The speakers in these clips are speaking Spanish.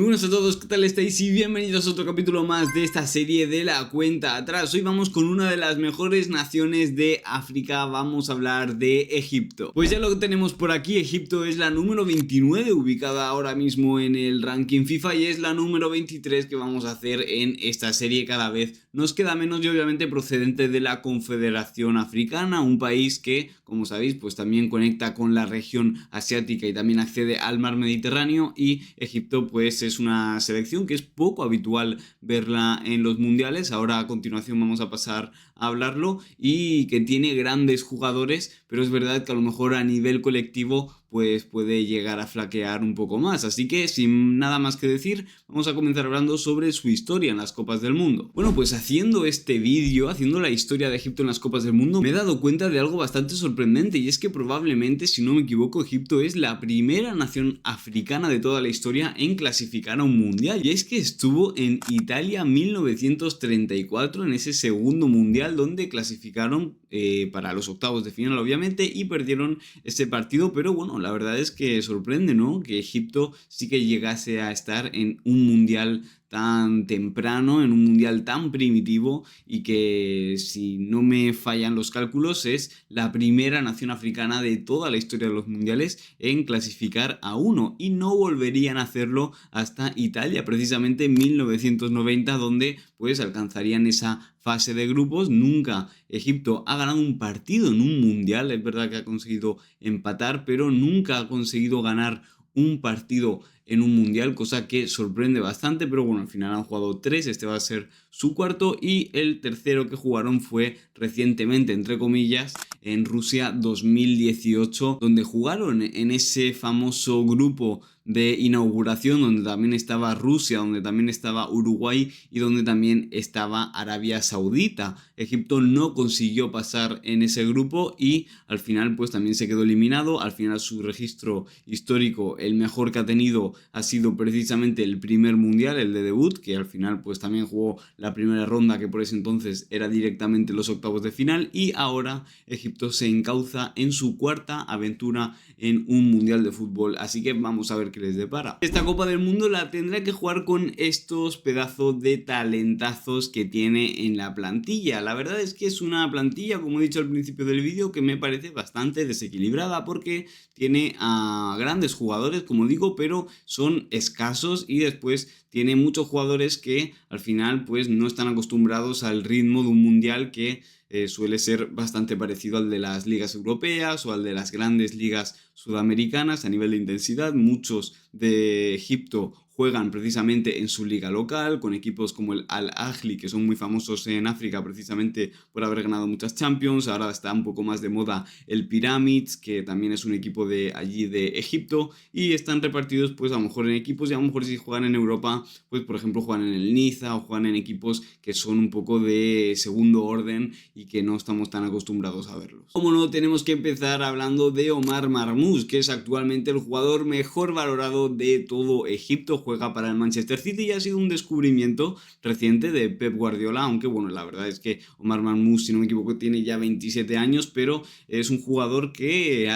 Muy buenas a todos, ¿qué tal estáis? Y bienvenidos a otro capítulo más de esta serie de la cuenta atrás. Hoy vamos con una de las mejores naciones de África, vamos a hablar de Egipto. Pues ya lo tenemos por aquí, Egipto es la número 29 ubicada ahora mismo en el ranking FIFA y es la número 23 que vamos a hacer en esta serie. Cada vez nos queda menos y obviamente procedente de la Confederación Africana, un país que, como sabéis, pues también conecta con la región asiática y también accede al mar Mediterráneo, y Egipto pues es una selección que es poco habitual verla en los mundiales. Ahora a continuación vamos a pasar a hablarlo, y que tiene grandes jugadores, pero es verdad que a lo mejor a nivel colectivo pues puede llegar a flaquear un poco más. Así que sin nada más que decir, vamos a comenzar hablando sobre su historia en las Copas del Mundo. Bueno, pues haciendo este vídeo, haciendo la historia de Egipto en las Copas del Mundo, me he dado cuenta de algo bastante sorprendente, y es que probablemente, si no me equivoco, Egipto es la primera nación africana de toda la historia en clasificar a un mundial. Y es que estuvo en Italia 1934, en ese segundo mundial donde clasificaron para los octavos de final, obviamente, y perdieron ese partido. Pero bueno, la verdad es que sorprende, ¿no?, que Egipto sí que llegase a estar en un mundial tan temprano, en un mundial tan primitivo, y que, si no me fallan los cálculos, es la primera nación africana de toda la historia de los mundiales en clasificar a uno, y no volverían a hacerlo hasta Italia, precisamente en 1990, donde pues alcanzarían esa fase de grupos. Nunca Egipto ha ganado un partido en un mundial, es verdad que ha conseguido empatar, pero nunca ha conseguido ganar un partido en un mundial, cosa que sorprende bastante. Pero bueno, al final han jugado 3, este va a ser su cuarto, y el tercero que jugaron fue recientemente, entre comillas, en Rusia 2018, donde jugaron en ese famoso grupo de inauguración, donde también estaba Rusia, donde también estaba Uruguay y donde también estaba Arabia Saudita. Egipto no consiguió pasar en ese grupo y al final pues también se quedó eliminado. Al final su registro histórico, el mejor que ha tenido, ha sido precisamente el primer mundial, el de debut, que al final pues también jugó la primera ronda, que por ese entonces era directamente los octavos de final, y ahora Egipto se encauza en su cuarta aventura en un mundial de fútbol. Así que vamos a ver qué les depara. Esta Copa del Mundo la tendrá que jugar con estos pedazos de talentazos que tiene en la plantilla. La verdad es que es una plantilla, como he dicho al principio del vídeo, que me parece bastante desequilibrada, porque tiene a grandes jugadores, como digo, pero son escasos, y después tiene muchos jugadores que al final pues no están acostumbrados al ritmo de un mundial que suele ser bastante parecido al de las ligas europeas o al de las grandes ligas sudamericanas a nivel de intensidad. Muchos de Egipto juegan precisamente en su liga local, con equipos como el Al-Ahly, que son muy famosos en África precisamente por haber ganado muchas Champions. Ahora está un poco más de moda el Pyramids, que también es un equipo de allí de Egipto, y están repartidos pues a lo mejor en equipos, y a lo mejor si juegan en Europa, pues por ejemplo juegan en el Niza o juegan en equipos que son un poco de segundo orden y que no estamos tan acostumbrados a verlos. Como no, tenemos que empezar hablando de Omar Marmoush, que es actualmente el jugador mejor valorado de todo Egipto. Juega para el Manchester City y ha sido un descubrimiento reciente de Pep Guardiola, aunque bueno, la verdad es que Omar Marmoush, si no me equivoco, tiene ya 27 años, pero es un jugador que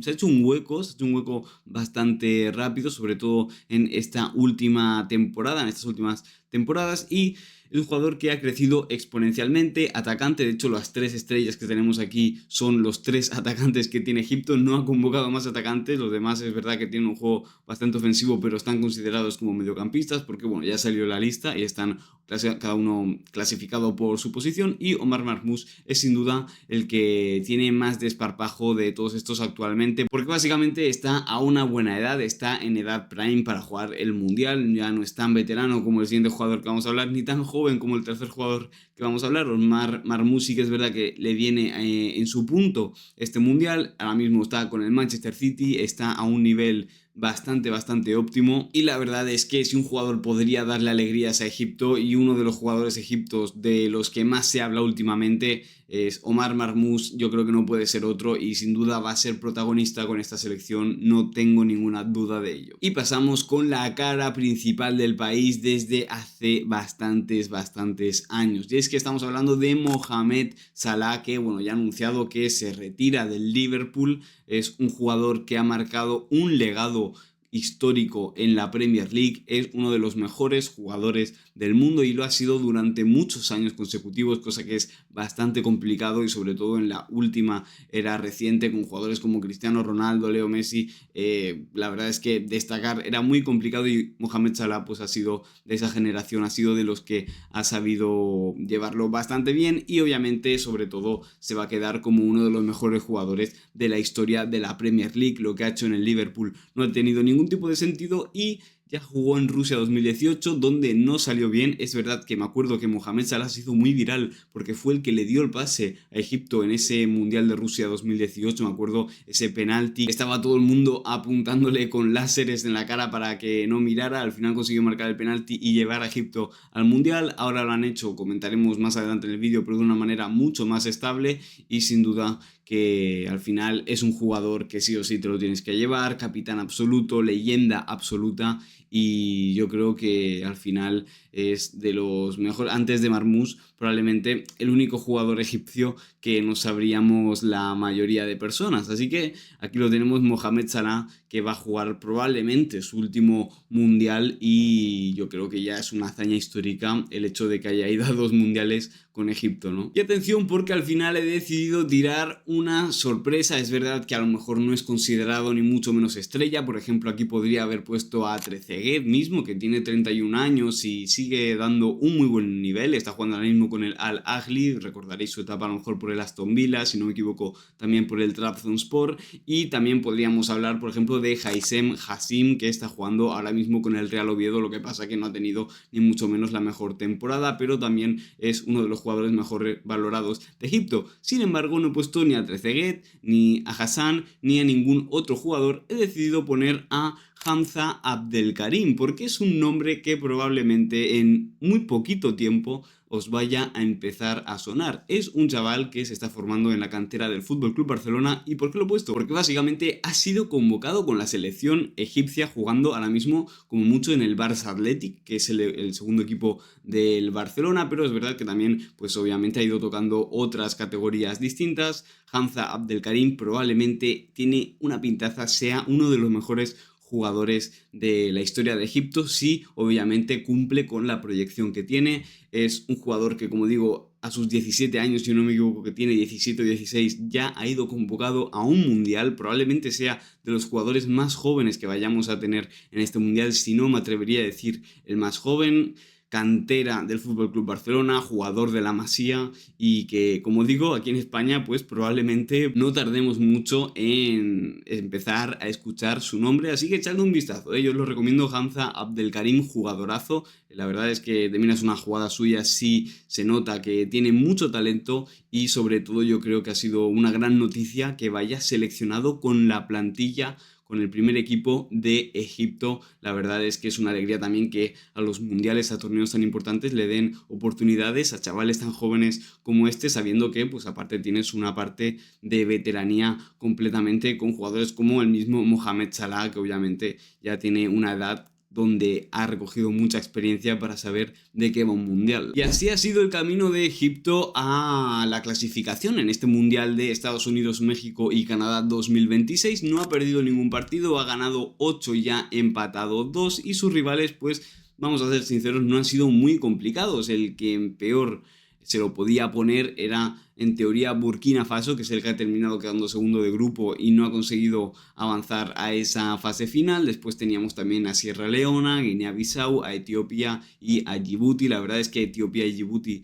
se ha hecho un hueco bastante rápido, sobre todo en esta última temporada, en estas últimas temporadas, y es un jugador que ha crecido exponencialmente. Atacante, de hecho las 3 estrellas que tenemos aquí son los 3 atacantes que tiene Egipto. No ha convocado más atacantes, los demás es verdad que tienen un juego bastante ofensivo, pero están considerados como mediocampistas porque bueno, ya salió la lista y están cada uno clasificado por su posición, y Omar Marmoush es sin duda el que tiene más desparpajo de todos estos actualmente, porque básicamente está a una buena edad, está en edad prime para jugar el mundial. Ya no es tan veterano como el siguiente jugador que vamos a hablar, ni tan joven como el tercer jugador que vamos a hablar. Omar Marmoush sí que es verdad que le viene en su punto este mundial. Ahora mismo está con el Manchester City, está a un nivel bastante óptimo, y la verdad es que si un jugador podría darle alegrías a Egipto, y uno de los jugadores egiptos de los que más se habla últimamente, es Omar Marmoush, yo creo que no puede ser otro, y sin duda va a ser protagonista con esta selección, no tengo ninguna duda de ello. Y pasamos con la cara principal del país desde hace bastantes años, y es que estamos hablando de Mohamed Salah, que bueno, ya ha anunciado que se retira del Liverpool. Es un jugador que ha marcado un legado histórico en la Premier League, es uno de los mejores jugadores del mundo y lo ha sido durante muchos años consecutivos, cosa que es bastante complicado y sobre todo en la última era reciente con jugadores como Cristiano Ronaldo, Leo Messi, la verdad es que destacar era muy complicado y Mohamed Salah pues ha sido de esa generación, ha sido de los que ha sabido llevarlo bastante bien y obviamente sobre todo se va a quedar como uno de los mejores jugadores de la historia de la Premier League. Lo que ha hecho en el Liverpool no ha tenido ningún tipo de sentido y ya jugó en Rusia 2018 donde no salió bien. Es verdad que me acuerdo que Mohamed Salah se hizo muy viral porque fue el que le dio el pase a Egipto en ese Mundial de Rusia 2018, me acuerdo ese penalti, estaba todo el mundo apuntándole con láseres en la cara para que no mirara, al final consiguió marcar el penalti y llevar a Egipto al Mundial. Ahora lo han hecho, comentaremos más adelante en el vídeo, pero de una manera mucho más estable y sin duda que al final es un jugador que sí o sí te lo tienes que llevar, capitán absoluto, leyenda absoluta y yo creo que al final es de los mejores, antes de Marmoush, probablemente el único jugador egipcio que no sabríamos la mayoría de personas. Así que aquí lo tenemos, Mohamed Salah, que va a jugar probablemente su último mundial y yo creo que ya es una hazaña histórica el hecho de que haya ido a 2 mundiales con Egipto, ¿no? Y atención porque al final he decidido tirar una sorpresa. Es verdad que a lo mejor no es considerado ni mucho menos estrella, por ejemplo aquí podría haber puesto a Trezeguet mismo, que tiene 31 años y sigue dando un muy buen nivel, está jugando ahora mismo con el Al Ahly, recordaréis su etapa a lo mejor por el Aston Villa, si no me equivoco también por el Trabzonspor, y también podríamos hablar por ejemplo de Haysem Hassim, que está jugando ahora mismo con el Real Oviedo, lo que pasa que no ha tenido ni mucho menos la mejor temporada, pero también es uno de los jugadores mejor valorados de Egipto. Sin embargo, no he puesto ni a Trezeguet, ni a Hassan, ni a ningún otro jugador. He decidido poner a Hamza Abdelkarim, porque es un nombre que probablemente en muy poquito tiempo os vaya a empezar a sonar. Es un chaval que se está formando en la cantera del FC Barcelona. ¿Y por qué lo he puesto? Porque básicamente ha sido convocado con la selección egipcia, jugando ahora mismo como mucho en el Barça Athletic, que es el segundo equipo del Barcelona, pero es verdad que también pues obviamente ha ido tocando otras categorías distintas. Hamza Abdelkarim probablemente tiene una pintaza, sea uno de los mejores jugadores de la historia de Egipto, sí, obviamente cumple con la proyección que tiene. Es un jugador que, como digo, a sus 17 años, si no me equivoco, que tiene 17 o 16, ya ha ido convocado a un mundial. Probablemente sea de los jugadores más jóvenes que vayamos a tener en este mundial, si no me atrevería a decir el más joven. Cantera del FC Barcelona, jugador de la Masía y que, como digo, aquí en España pues probablemente no tardemos mucho en empezar a escuchar su nombre, así que echadle un vistazo, yo os lo recomiendo. Hamza Abdelkarim, jugadorazo, la verdad es que de miras una jugada suya sí se nota que tiene mucho talento y sobre todo yo creo que ha sido una gran noticia que vaya seleccionado con la plantilla, con el primer equipo de Egipto. La verdad es que es una alegría también que a los mundiales, a torneos tan importantes, le den oportunidades a chavales tan jóvenes como este, sabiendo que pues aparte tienes una parte de veteranía completamente con jugadores como el mismo Mohamed Salah, que obviamente ya tiene una edad donde ha recogido mucha experiencia para saber de qué va un mundial. Y así ha sido el camino de Egipto a la clasificación en este mundial de Estados Unidos, México y Canadá 2026. No ha perdido ningún partido, ha ganado 8 y ha empatado 2 y sus rivales, pues vamos a ser sinceros, no han sido muy complicados. El que peor se lo podía poner era en teoría Burkina Faso, que es el que ha terminado quedando segundo de grupo y no ha conseguido avanzar a esa fase final. Después teníamos también a Sierra Leona, Guinea-Bissau, a Etiopía y a Djibouti. La verdad es que Etiopía y Djibouti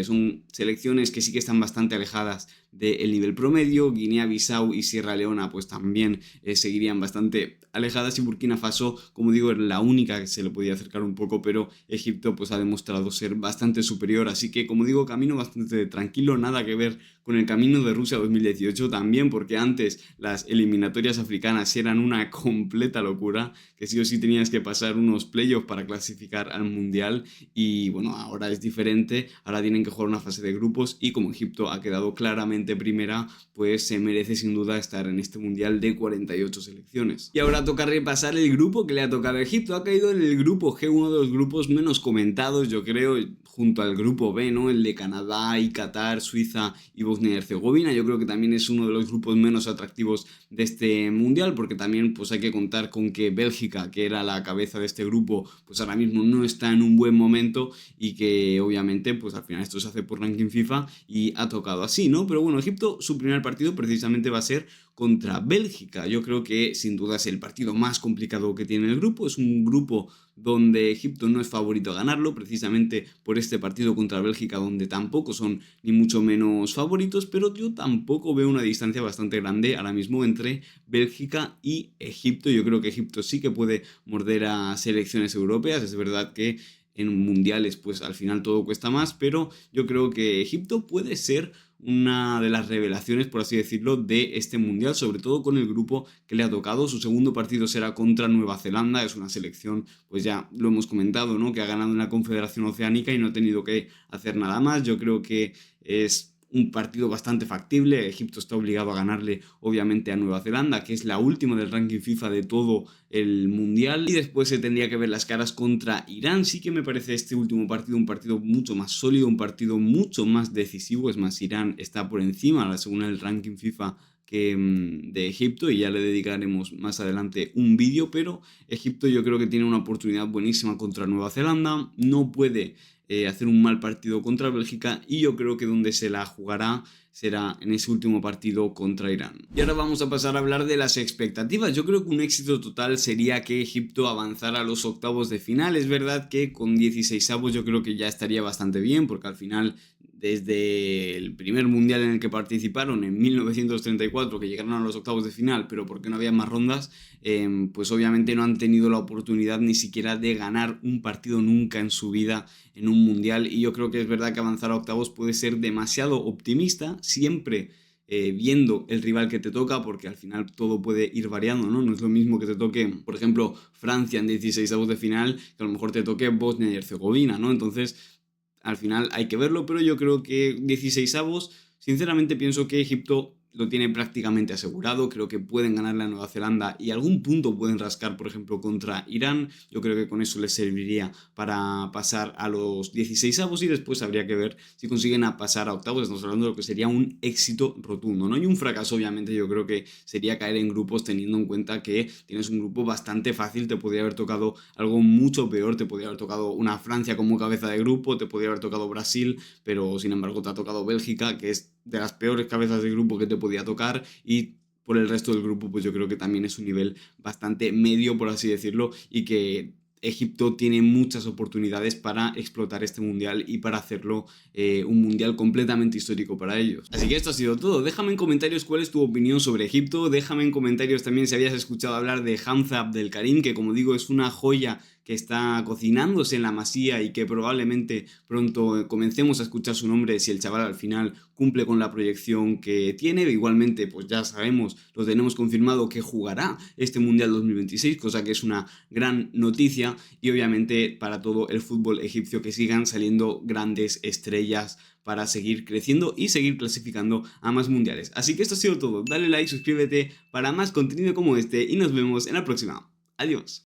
son selecciones que sí que están bastante alejadas del nivel promedio. Guinea-Bissau y Sierra Leona pues también seguirían bastante alejadas y Burkina Faso, como digo, era la única que se le podía acercar un poco, pero Egipto pues ha demostrado ser bastante superior, así que como digo, camino bastante tranquilo, nada que ver con el camino de Rusia 2018 también, porque antes las eliminatorias africanas eran una completa locura, que sí o sí tenías que pasar unos playoffs para clasificar al mundial y bueno, ahora es diferente, ahora tienen que jugar una fase de grupos y como Egipto ha quedado claramente primera, pues se merece sin duda estar en este mundial de 48 selecciones. Y ahora toca repasar el grupo que le ha tocado a Egipto. Ha caído en el grupo G, uno de los grupos menos comentados, yo creo, junto al grupo B, ¿no? El de Canadá y Qatar, Suiza Bélgica y Bosnia y Herzegovina. Yo creo que también es uno de los grupos menos atractivos de este mundial, porque también pues hay que contar con que Bélgica, que era la cabeza de este grupo, pues ahora mismo no está en un buen momento y que obviamente pues al final esto se hace por ranking FIFA y ha tocado así, ¿no? Pero bueno, Egipto, su primer partido precisamente va a ser contra Bélgica. Yo creo que sin duda es el partido más complicado que tiene el grupo. Es un grupo donde Egipto no es favorito a ganarlo, precisamente por este partido contra Bélgica, donde tampoco son ni mucho menos favoritos, pero yo tampoco veo una distancia bastante grande ahora mismo entre Bélgica y Egipto. Yo creo que Egipto sí que puede morder a selecciones europeas. Es verdad que en mundiales pues al final todo cuesta más, pero yo creo que Egipto puede ser una de las revelaciones, por así decirlo, de este mundial, sobre todo con el grupo que le ha tocado. Su segundo partido será contra Nueva Zelanda, es una selección, pues ya lo hemos comentado, ¿no?, que ha ganado en la Confederación Oceánica y no ha tenido que hacer nada más. Yo creo que es un partido bastante factible. Egipto está obligado a ganarle obviamente a Nueva Zelanda, que es la última del ranking FIFA de todo el mundial, y después se tendría que ver las caras contra Irán. Sí que me parece este último partido un partido mucho más sólido, un partido mucho más decisivo. Es más, Irán está por encima según el ranking FIFA que de Egipto, y ya le dedicaremos más adelante un vídeo, pero Egipto yo creo que tiene una oportunidad buenísima contra Nueva Zelanda. No puede hacer un mal partido contra Bélgica, y yo creo que donde se la jugará será en ese último partido contra Irán. Y ahora vamos a pasar a hablar de las expectativas. Yo creo que un éxito total sería que Egipto avanzara a los octavos de final. Es verdad que con 16avos yo creo que ya estaría bastante bien, porque al final desde el primer mundial en el que participaron en 1934, que llegaron a los octavos de final, pero porque no había más rondas, pues obviamente no han tenido la oportunidad ni siquiera de ganar un partido nunca en su vida en un mundial, y yo creo que es verdad que avanzar a octavos puede ser demasiado optimista, siempre viendo el rival que te toca, porque al final todo puede ir variando, ¿no? No es lo mismo que te toque, por ejemplo, Francia en 16avos de final, que a lo mejor te toque Bosnia y Herzegovina, ¿no? Entonces, al final hay que verlo, pero yo creo que 16avos, sinceramente pienso que Egipto lo tiene prácticamente asegurado. Creo que pueden ganarle a Nueva Zelanda y algún punto pueden rascar, por ejemplo, contra Irán. Yo creo que con eso les serviría para pasar a los 16avos, y después habría que ver si consiguen pasar a octavos. Estamos hablando de lo que sería un éxito rotundo, ¿no? Y un fracaso, obviamente, yo creo que sería caer en grupos, teniendo en cuenta que tienes un grupo bastante fácil. Te podría haber tocado algo mucho peor, te podría haber tocado una Francia como cabeza de grupo, te podría haber tocado Brasil, pero sin embargo te ha tocado Bélgica, que es de las peores cabezas de grupo que te podía tocar, y por el resto del grupo pues yo creo que también es un nivel bastante medio, por así decirlo, y que Egipto tiene muchas oportunidades para explotar este mundial y para hacerlo un mundial completamente histórico para ellos. Así que esto ha sido todo. Déjame en comentarios cuál es tu opinión sobre Egipto. Déjame en comentarios también si habías escuchado hablar de Hamza Abdelkarim, que como digo es una joya que está cocinándose en la Masía y que probablemente pronto comencemos a escuchar su nombre si el chaval al final cumple con la proyección que tiene. Igualmente, pues ya sabemos, lo tenemos confirmado, que jugará este Mundial 2026, cosa que es una gran noticia, y obviamente para todo el fútbol egipcio que sigan saliendo grandes estrellas para seguir creciendo y seguir clasificando a más mundiales. Así que esto ha sido todo. Dale like, suscríbete para más contenido como este y nos vemos en la próxima. Adiós.